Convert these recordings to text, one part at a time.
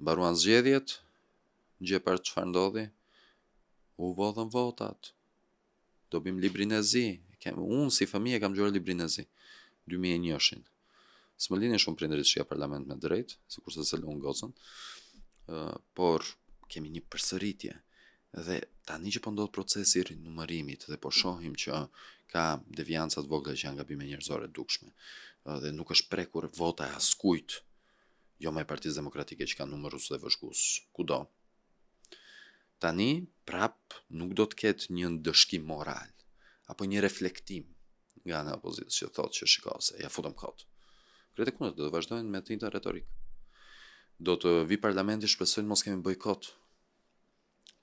Mbaruan zgjedhjet, gjepar çfarë ndodhi? U vodhën votat. Do bim librin e zi. Unë si fëmijë kam gjuar librin e zi. 2001-shin. S'më lini shumë prindërit shija parlament me drejt, sikurse se lën gocën, por kemi një përsëritje. Dhe tani që po ndodh procesi i rinumërimit dhe po shohim që ka devianca të vogla që janë gabime njerëzore dukshme, dhe nuk është prekur vota e askujt, jo me Partisë Demokratike që ka numërus dhe vëzhgues kudo. Tani prap nuk do të ketë një ndëshkim moral apo një reflektim nga ana e opozitës që thotë që shiko se ja futëm kot. Krejt e kundërt do të vazhdojnë me të njëjtën retorik. Do të vi parlamenti shpresojnë mos kemi bojkot.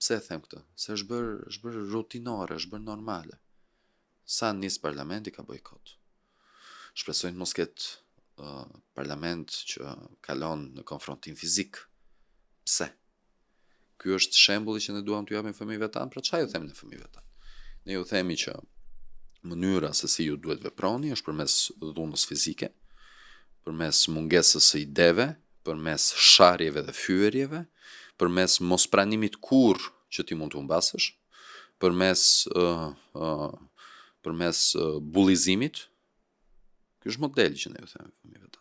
Pse e them këtë? Se është bërë rutinore, është bërë normale. Sa nis parlamenti ka bojkot. Shpresojnë mos ketë parlament që kalon në konfrontim fizik. Pse? Ky është shembulli që ne duam t'ju japim fëmijëve tanë, pra çfarë ju them ne fëmijëve tanë? Ne ju themi që mënyra se si ju duhet veproni është përmes dhunës fizike, përmes mungesës së ideve, përmes sharjeve dhe fyerjeve, përmes mos pranimit kurrë që ti mund të humbasësh, përmes bullizimit. Ky është modeli që ne ju themi fëmijëve tanë.